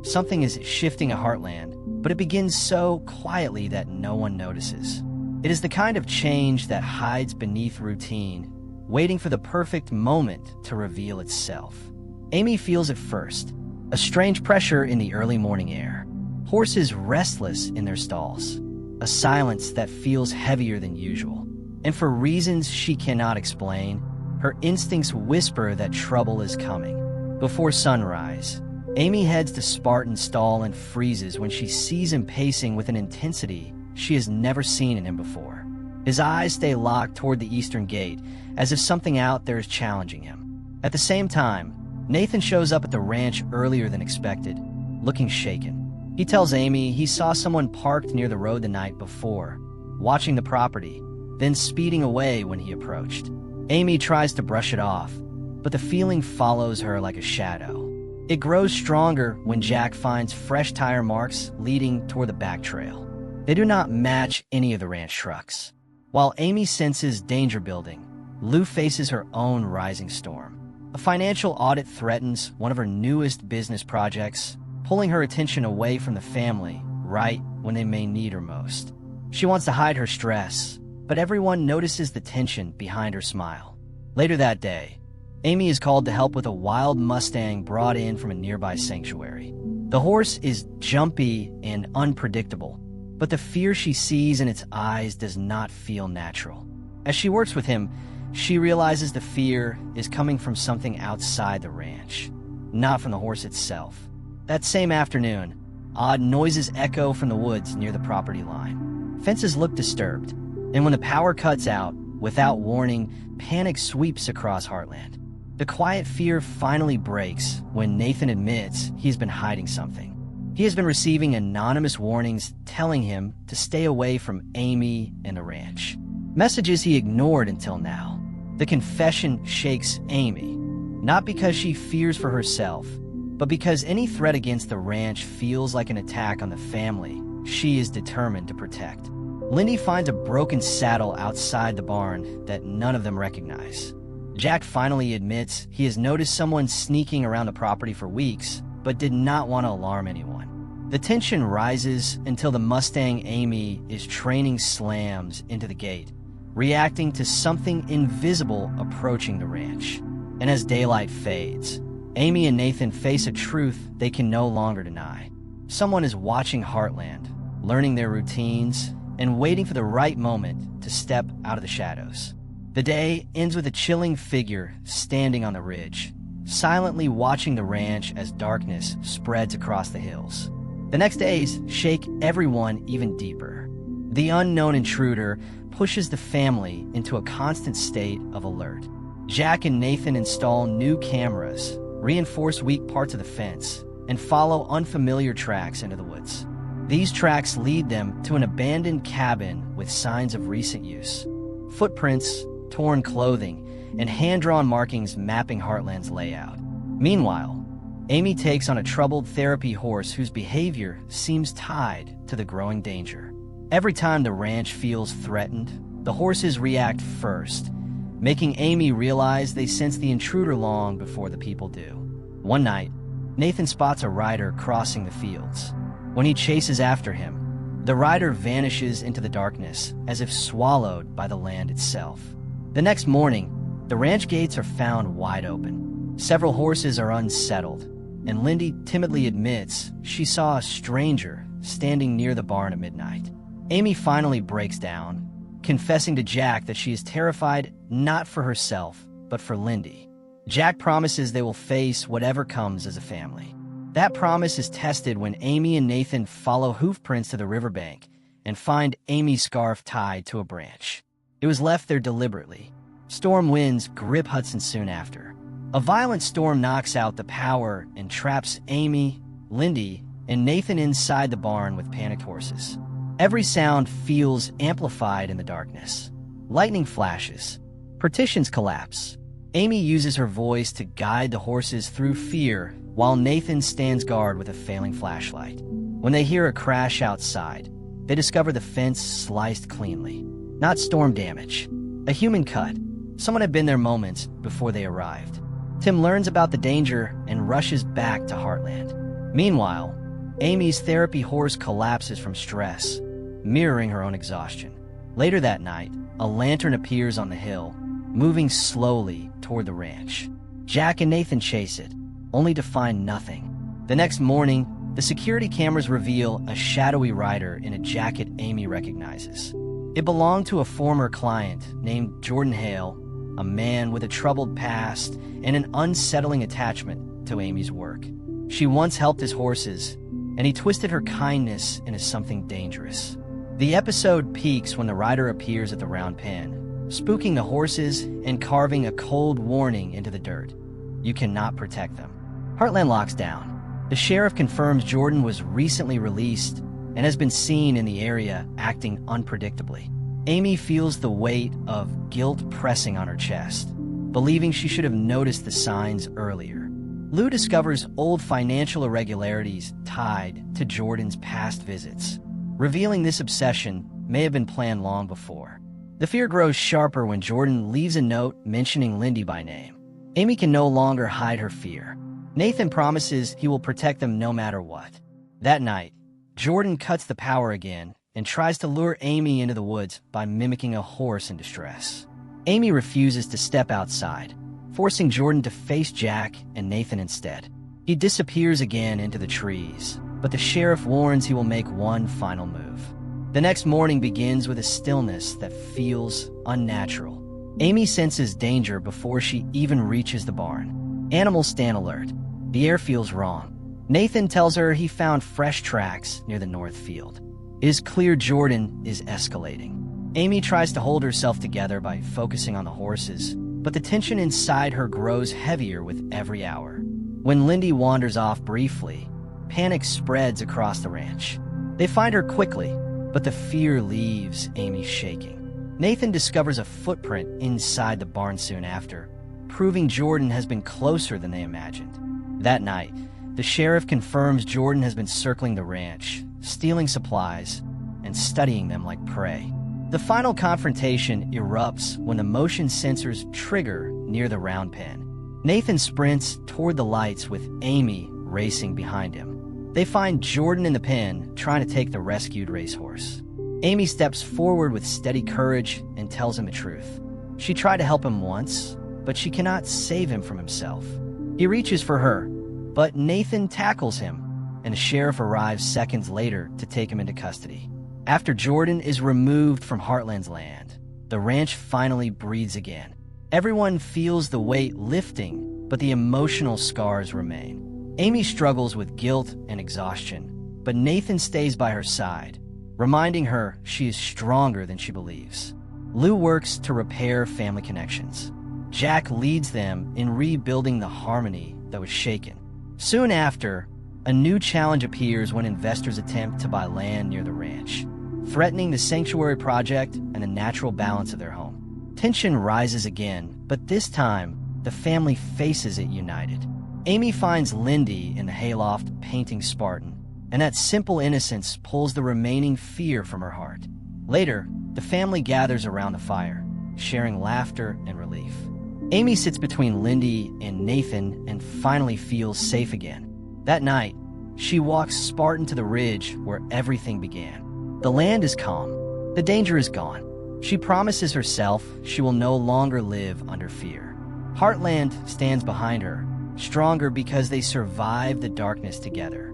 Something is shifting at Heartland, but it begins so quietly that no one notices. It is the kind of change that hides beneath routine, waiting for the perfect moment to reveal itself. Amy feels it first, a strange pressure in the early morning air. Horses restless in their stalls, a silence that feels heavier than usual. And for reasons she cannot explain, her instincts whisper that trouble is coming. Before sunrise, Amy heads to Spartan's stall and freezes when she sees him pacing with an intensity she has never seen in him before. His eyes stay locked toward the eastern gate, as if something out there is challenging him. At the same time, Nathan shows up at the ranch earlier than expected, looking shaken. He tells Amy he saw someone parked near the road the night before, watching the property, then speeding away when he approached. Amy tries to brush it off, but the feeling follows her like a shadow. It grows stronger when Jack finds fresh tire marks leading toward the back trail. They do not match any of the ranch trucks. While Amy senses danger building, Lou faces her own rising storm. A financial audit threatens one of her newest business projects, pulling her attention away from the family right when they may need her most. She wants to hide her stress, but everyone notices the tension behind her smile. Later that day, Amy is called to help with a wild Mustang brought in from a nearby sanctuary. The horse is jumpy and unpredictable, but the fear she sees in its eyes does not feel natural. As she works with him, she realizes the fear is coming from something outside the ranch, not from the horse itself. That same afternoon, odd noises echo from the woods near the property line. Fences look disturbed, and when the power cuts out, without warning, panic sweeps across Heartland. The quiet fear finally breaks when Nathan admits he's been hiding something. He has been receiving anonymous warnings telling him to stay away from Amy and the ranch. Messages he ignored until now. The confession shakes Amy, not because she fears for herself, but because any threat against the ranch feels like an attack on the family she is determined to protect. Lindy finds a broken saddle outside the barn that none of them recognize. Jack finally admits he has noticed someone sneaking around the property for weeks, but did not want to alarm anyone. The tension rises until the Mustang Amy is training slams into the gate, reacting to something invisible approaching the ranch. And as daylight fades, Amy and Nathan face a truth they can no longer deny. Someone is watching Heartland, learning their routines, and waiting for the right moment to step out of the shadows. The day ends with a chilling figure standing on the ridge, silently watching the ranch as darkness spreads across the hills. The next days shake everyone even deeper. The unknown intruder pushes the family into a constant state of alert. Jack and Nathan install new cameras, reinforce weak parts of the fence, and follow unfamiliar tracks into the woods. These tracks lead them to an abandoned cabin with signs of recent use. Footprints, torn clothing, and hand-drawn markings mapping Heartland's layout. Meanwhile, Amy takes on a troubled therapy horse whose behavior seems tied to the growing danger. Every time the ranch feels threatened, the horses react first, making Amy realize they sense the intruder long before the people do. One night, Nathan spots a rider crossing the fields. When he chases after him, the rider vanishes into the darkness as if swallowed by the land itself. The next morning, the ranch gates are found wide open. Several horses are unsettled, and Lindy timidly admits she saw a stranger standing near the barn at midnight. Amy finally breaks down, confessing to Jack that she is terrified not for herself, but for Lindy. Jack promises they will face whatever comes as a family. That promise is tested when Amy and Nathan follow hoofprints to the riverbank and find Amy's scarf tied to a branch. It was left there deliberately. Storm winds grip Hudson soon after. A violent storm knocks out the power and traps Amy, Lindy, and Nathan inside the barn with panicked horses. Every sound feels amplified in the darkness. Lightning flashes. Partitions collapse. Amy uses her voice to guide the horses through fear while Nathan stands guard with a failing flashlight. When they hear a crash outside, they discover the fence sliced cleanly. Not storm damage. A human cut. Someone had been there moments before they arrived. Tim learns about the danger and rushes back to Heartland. Meanwhile, Amy's therapy horse collapses from stress, mirroring her own exhaustion. Later that night, a lantern appears on the hill, moving slowly toward the ranch. Jack and Nathan chase it, only to find nothing. The next morning, the security cameras reveal a shadowy rider in a jacket Amy recognizes. It belonged to a former client named Jordan Hale, a man with a troubled past and an unsettling attachment to Amy's work. She once helped his horses, and he twisted her kindness into something dangerous. The episode peaks when the rider appears at the round pen, spooking the horses and carving a cold warning into the dirt. You cannot protect them. Heartland locks down. The sheriff confirms Jordan was recently released and has been seen in the area acting unpredictably. Amy feels the weight of guilt pressing on her chest, believing she should have noticed the signs earlier. Lou discovers old financial irregularities tied to Jordan's past visits, revealing this obsession may have been planned long before. The fear grows sharper when Jordan leaves a note mentioning Lindy by name. Amy can no longer hide her fear. Nathan promises he will protect them no matter what. That night, Jordan cuts the power again and tries to lure Amy into the woods by mimicking a horse in distress. Amy refuses to step outside, forcing Jordan to face Jack and Nathan instead. He disappears again into the trees, but the sheriff warns he will make one final move. The next morning begins with a stillness that feels unnatural. Amy senses danger before she even reaches the barn. Animals stand alert. The air feels wrong. Nathan tells her he found fresh tracks near the north field. It is clear Jordan is escalating. Amy tries to hold herself together by focusing on the horses, but the tension inside her grows heavier with every hour. When Lindy wanders off briefly, panic spreads across the ranch. They find her quickly, but the fear leaves Amy shaking. Nathan discovers a footprint inside the barn soon after, proving Jordan has been closer than they imagined. That night, the sheriff confirms Jordan has been circling the ranch, stealing supplies, and studying them like prey. The final confrontation erupts when the motion sensors trigger near the round pen. Nathan sprints toward the lights with Amy racing behind him. They find Jordan in the pen trying to take the rescued racehorse. Amy steps forward with steady courage and tells him the truth. She tried to help him once, but she cannot save him from himself. He reaches for her, but Nathan tackles him, and the sheriff arrives seconds later to take him into custody. After Jordan is removed from Heartland's land, the ranch finally breathes again. Everyone feels the weight lifting, but the emotional scars remain. Amy struggles with guilt and exhaustion, but Nathan stays by her side, reminding her she is stronger than she believes. Lou works to repair family connections. Jack leads them in rebuilding the harmony that was shaken. Soon after, a new challenge appears when investors attempt to buy land near the ranch, threatening the sanctuary project and the natural balance of their home. Tension rises again, but this time, the family faces it united. Amy finds Lindy in the hayloft painting Spartan, and that simple innocence pulls the remaining fear from her heart. Later, the family gathers around the fire, sharing laughter and relief. Amy sits between Lindy and Nathan and finally feels safe again. That night, she walks Spartan to the ridge where everything began. The land is calm. The danger is gone. She promises herself she will no longer live under fear. Heartland stands behind her, stronger because they survived the darkness together.